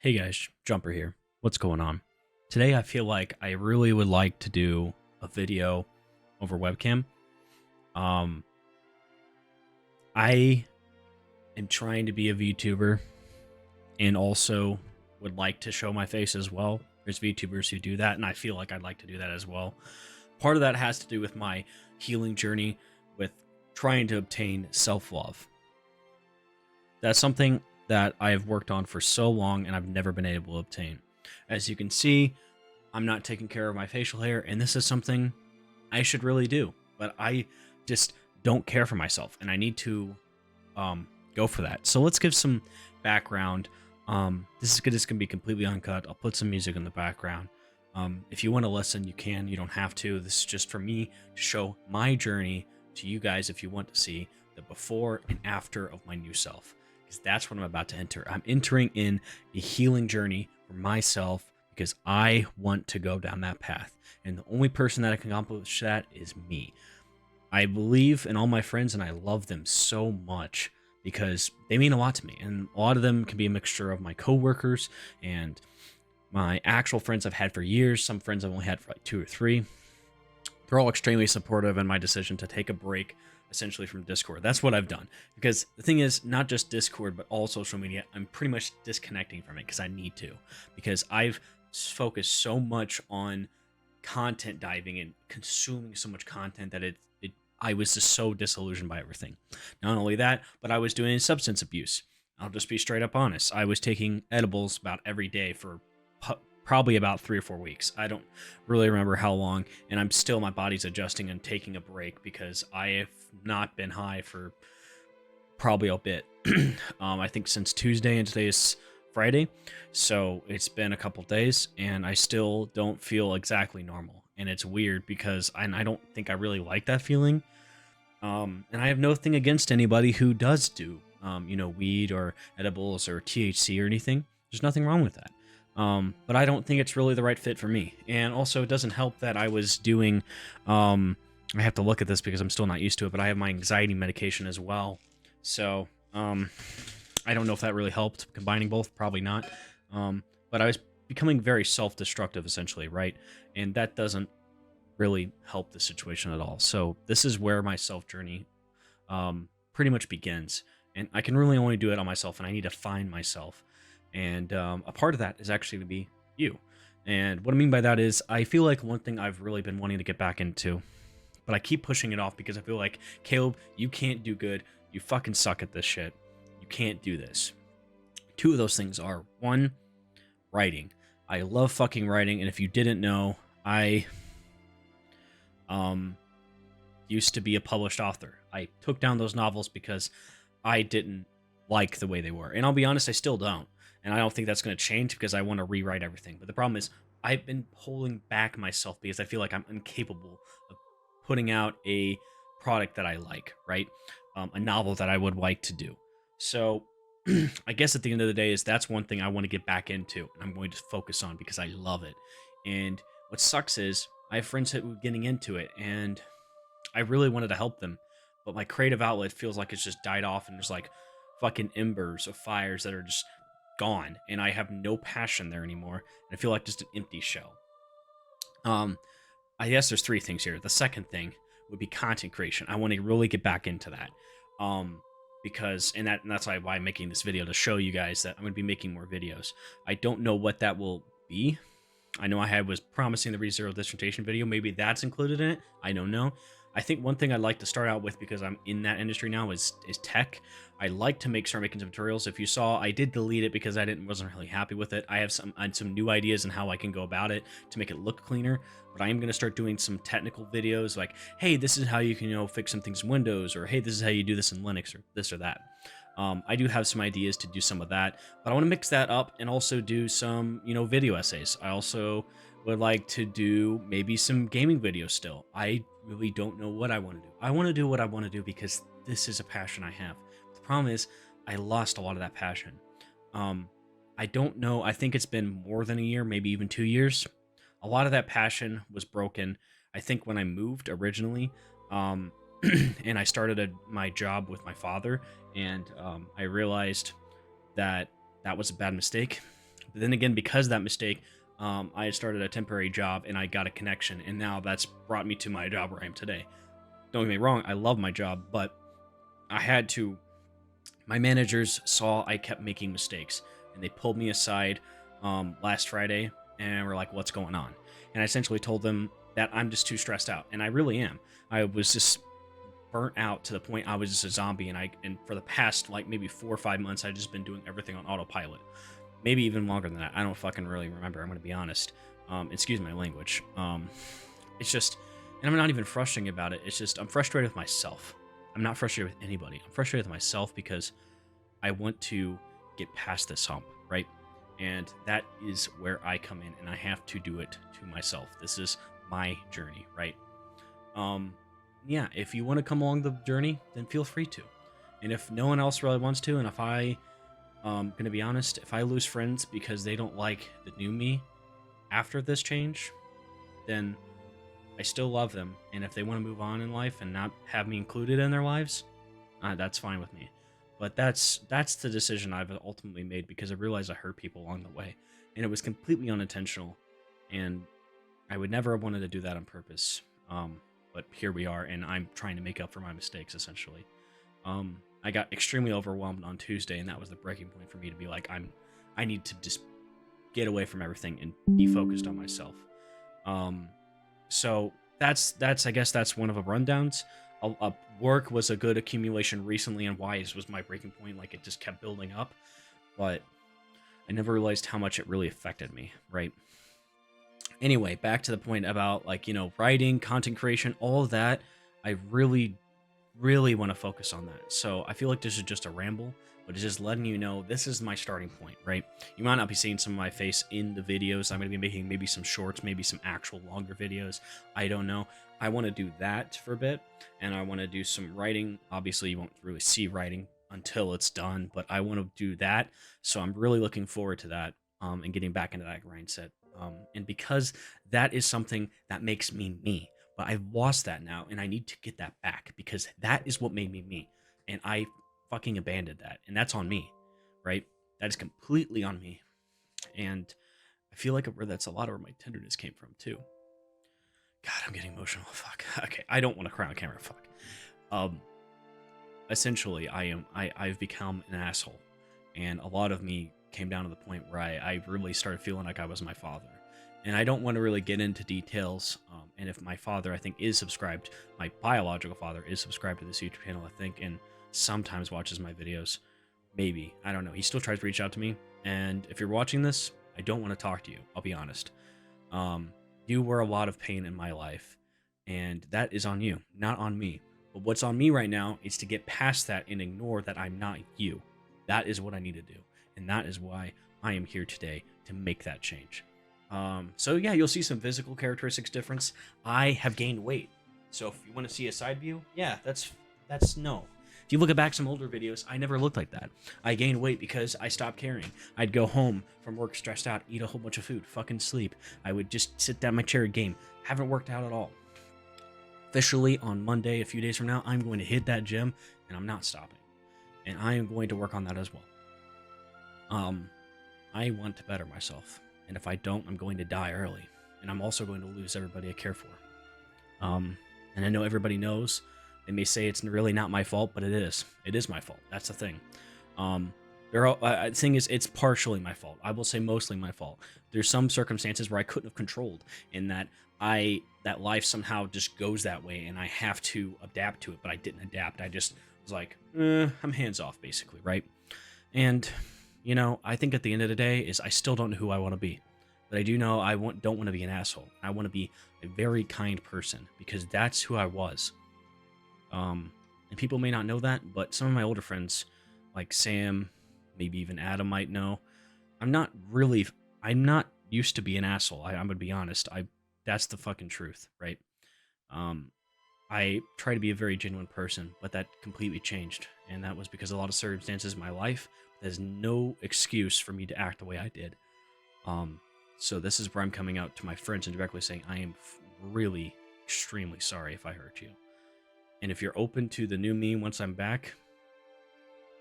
Hey guys, Jumper here. What's going on? Today I feel like I really would like to do a video over webcam. Um I am trying to be a VTuber and also would like to show my face as well. There's VTubers who do that and I feel like I'd like to do that as well. Part of that has to do with my healing journey with trying to obtain self-love. That's something that I have worked on for so long and I've never been able to obtain. As you can see, I'm not taking care of my facial hair, and this is something I should really do, but I just don't care for myself, and I need to go for that. So let's give some background. This is just gonna be completely uncut. I'll put some music in the background. If you want to listen, you can. You don't have to. This is just for me to show my journey to you guys if you want to see the before and after of my new self, because that's what I'm about to enter. I'm entering in a healing journey for myself because I want to go down that path. And the only person that can accomplish that is me. I believe in all my friends and I love them so much because they mean a lot to me. And a lot of them can be a mixture of my coworkers and my actual friends I've had for years. Some friends I've only had for like 2 or 3. They're all extremely supportive in my decision to take a break essentially from Discord. That's what I've done, because the thing is, not just Discord but all social media, I'm pretty much disconnecting from it because I need to, because I've focused so much on content diving and consuming so much content that I was just so disillusioned by everything. Not only that, but I was doing substance abuse. I'll just be straight up honest. I was taking edibles about every day for probably about 3 or 4 weeks. I don't really remember how long, and I'm still, my body's adjusting and taking a break because I have not been high for probably a bit. I think since Tuesday, and today is Friday, so it's been a couple days and I still don't feel exactly normal, and it's weird because I don't think I really like that feeling. And I have nothing against anybody who does do weed or edibles or THC or anything. There's nothing wrong with that. But I don't think it's really the right fit for me. And also, it doesn't help that I was doing, I have to look at this because I'm still not used to it, but I have my anxiety medication as well. So, I don't know if that really helped combining both, probably not. But I was becoming very self-destructive essentially, right? And that doesn't really help the situation at all. So this is where my self journey, pretty much begins. And I can really only do it on myself, and I need to find myself. And a part of that is actually to be you. And what I mean by that is, I feel like one thing I've really been wanting to get back into, but I keep pushing it off because I feel like, Caleb, you can't do good. You fucking suck at this shit. You can't do this. 2 of those things are, 1, writing. I love fucking writing, and if you didn't know, I used to be a published author. I took down those novels because I didn't like the way they were. And I'll be honest, I still don't. And I don't think that's going to change because I want to rewrite everything. But the problem is, I've been holding back myself because I feel like I'm incapable of putting out a product that I like, right? A novel that I would like to do. So I guess at the end of the day, that's one thing I want to get back into, and I'm going to focus on because I love it. And what sucks is, I have friends that were getting into it, and I really wanted to help them, but my creative outlet feels like it's just died off, and there's like fucking embers of fires that are just gone, and I have no passion there anymore, and I feel like just an empty shell. I guess there's 3 things here. The second thing would be content creation. I want to really get back into that. Because that's why I'm making this video, to show you guys that I'm going to be making more videos. I don't know what that will be. I know I was promising the ReZero dissertation video. Maybe that's included in it. I don't know. I think one thing I'd like to start out with, because I'm in that industry now, is tech. I like to start making some tutorials. If you saw, I did delete it because I wasn't really happy with it. I have some new ideas on how I can go about it to make it look cleaner. But I am going to start doing some technical videos like, hey, this is how you can fix some things in Windows, or hey, this is how you do this in Linux, or this or that. I do have some ideas to do some of that, but I want to mix that up and also do some, video essays. I also would like to do maybe some gaming videos still. I really don't know what I want to do. I want to do what I want to do because this is a passion I have. The problem is, I lost a lot of that passion. I don't know. I think it's been more than a year, maybe even 2 years. A lot of that passion was broken, I think, when I moved originally. And I started my job with my father, and I realized that was a bad mistake. But then again, because of that mistake, I had started a temporary job and I got a connection, and now that's brought me to my job where I am today. Don't get me wrong, I love my job, but I had to. My managers saw I kept making mistakes, and they pulled me aside last Friday and were like, "What's going on?" And I essentially told them that I'm just too stressed out, and I really am. I was just burnt out to the point I was just a zombie, and for the past like maybe 4 or 5 months, I've just been doing everything on autopilot. Maybe even longer than that. I don't fucking really remember. I'm gonna be honest. Excuse my language. It's just, and I'm not even frustrating about it. It's just I'm frustrated with myself. I'm not frustrated with anybody. I'm frustrated with myself because I want to get past this hump, right? And that is where I come in, and I have to do it to myself. This is my journey, right? Um, yeah, if you want to come along the journey, then feel free to. And if no one else really wants to, and if gonna be honest, if I lose friends because they don't like the new me after this change, then I still love them. And if they want to move on in life and not have me included in their lives, that's fine with me. But that's the decision I've ultimately made because I realized I hurt people along the way, and it was completely unintentional, and I would never have wanted to do that on purpose. But here we are, and I'm trying to make up for my mistakes essentially. I got extremely overwhelmed on Tuesday, and that was the breaking point for me to be like, I need to just get away from everything and be focused on myself. So that's I guess that's one of the rundowns. Work was a good accumulation recently, and why was my breaking point. Like, it just kept building up, but I never realized how much it really affected me, right? Anyway, back to the point about, like, writing, content creation, all of that. I really, really want to focus on that. So I feel like this is just a ramble, but it's just letting you know this is my starting point, right? You might not be seeing some of my face in the videos. I'm going to be making maybe some shorts, maybe some actual longer videos. I don't know. I want to do that for a bit, and I want to do some writing. Obviously, you won't really see writing until it's done, but I want to do that. So I'm really looking forward to that, and getting back into that grind set. And because that is something that makes me me, but I've lost that now, and I need to get that back because that is what made me me, and I fucking abandoned that, and that's on me, right? That is completely on me, and I feel like that's a lot of where my tenderness came from too. God, I'm getting emotional. Fuck. Okay, I don't want to cry on camera. Fuck. Essentially, I've become an asshole, and a lot of me came down to the point where I really started feeling like I was my father. And I don't want to really get into details. And if my father, I think, is subscribed, my biological father is subscribed to this YouTube channel, I think, and sometimes watches my videos. Maybe. I don't know. He still tries to reach out to me. And if you're watching this, I don't want to talk to you. I'll be honest. You were a lot of pain in my life, and that is on you, not on me. But what's on me right now is to get past that and ignore that I'm not you. That is what I need to do. And that is why I am here today, to make that change. So yeah, you'll see some physical characteristics difference. I have gained weight. So if you want to see a side view, yeah, that's no. If you look at back some older videos, I never looked like that. I gained weight because I stopped caring. I'd go home from work stressed out, eat a whole bunch of food, fucking sleep. I would just sit down in my chair and game. Haven't worked out at all. Officially on Monday, a few days from now, I'm going to hit that gym, and I'm not stopping. And I am going to work on that as well. I want to better myself. And if I don't, I'm going to die early. And I'm also going to lose everybody I care for. And I know everybody knows. They may say it's really not my fault, but it is. It is my fault. That's the thing. The thing is, it's partially my fault. I will say mostly my fault. There's some circumstances where I couldn't have controlled, in that that life somehow just goes that way, and I have to adapt to it. But I didn't adapt. I just was like, I'm hands off, basically, right? And I think at the end of the day is I still don't know who I want to be, but I do know I don't want to be an asshole. I want to be a very kind person, because that's who I was. And people may not know that, but some of my older friends, like Sam, maybe even Adam, might know. I'm not used to be an asshole. I'm gonna be honest. That's the fucking truth, right? I try to be a very genuine person, but that completely changed, and that was because of a lot of circumstances in my life. There's no excuse for me to act the way I did. So this is where I'm coming out to my friends and directly saying I am really extremely sorry if I hurt you. And if you're open to the new me once I'm back,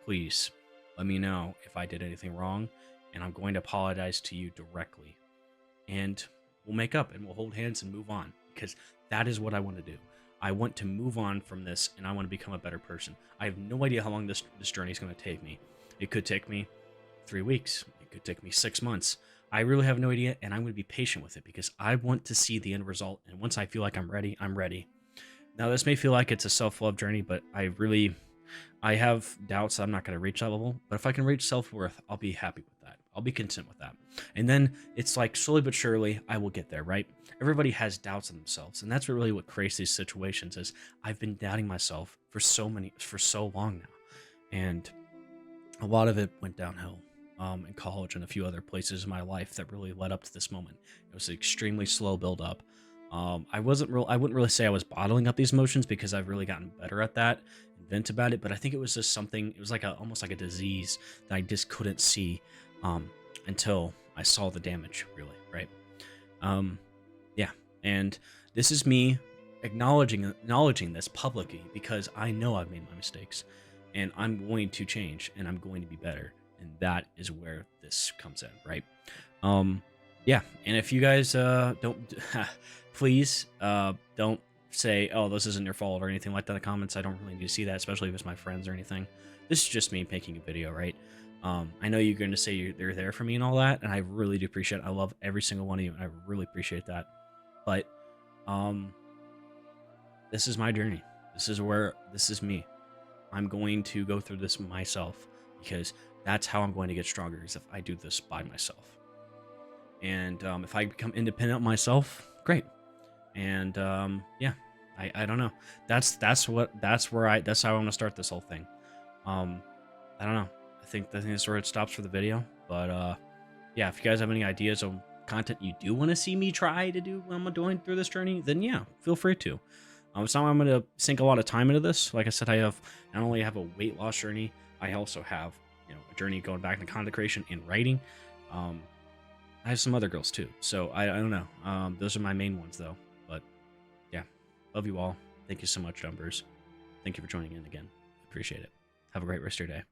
please let me know if I did anything wrong, and I'm going to apologize to you directly, and we'll make up and we'll hold hands and move on, because that is what I want to do. I want to move on from this, and I want to become a better person. I have no idea how long this journey is going to take me. It could take me 3 weeks. It could take me 6 months. I really have no idea, and I'm going to be patient with it because I want to see the end result. And once I feel like I'm ready, I'm ready. Now, this may feel like it's a self-love journey, but I have doubts I'm not going to reach that level. But if I can reach self-worth, I'll be happy with that. I'll be content with that. And then it's like slowly but surely, I will get there, right? Everybody has doubts in themselves. And that's really what creates these situations is I've been doubting myself for so long now. And a lot of it went downhill in college and a few other places in my life that really led up to this moment. It was an extremely slow build up. I wouldn't really say I was bottling up these emotions because I've really gotten better at that and vent about it. But I think it was just something, it was like almost like a disease that I just couldn't see until I saw the damage, really, right? Yeah. And this is me acknowledging this publicly because I know I've made my mistakes and I'm going to change and I'm going to be better. And that is where this comes in, right? Yeah. And if you guys don't, please don't say, oh, this isn't your fault or anything like that in the comments. I don't really need to see that, especially if it's my friends or anything. This is just me making a video, right? I know you're going to say they're there for me and all that, and I really do appreciate it. I love every single one of you, and I really appreciate that. But this is my journey. This is me. I'm going to go through this myself because that's how I'm going to get stronger, is if I do this by myself. And if I become independent myself, great. And yeah, I don't know. That's how I want to start this whole thing. I don't know. I think that's where it stops for the video. But yeah, if you guys have any ideas on content you do want to see me try to do when I'm going through this journey, then yeah, feel free to. It's not I'm going to sink a lot of time into this. Like I said, I have not only have a weight loss journey, I also have a journey going back into content creation and writing. I have some other girls too, so I don't know. Those are my main ones though. But yeah, love you all. Thank you so much, Jumpers. Thank you for joining in again. Appreciate it. Have a great rest of your day.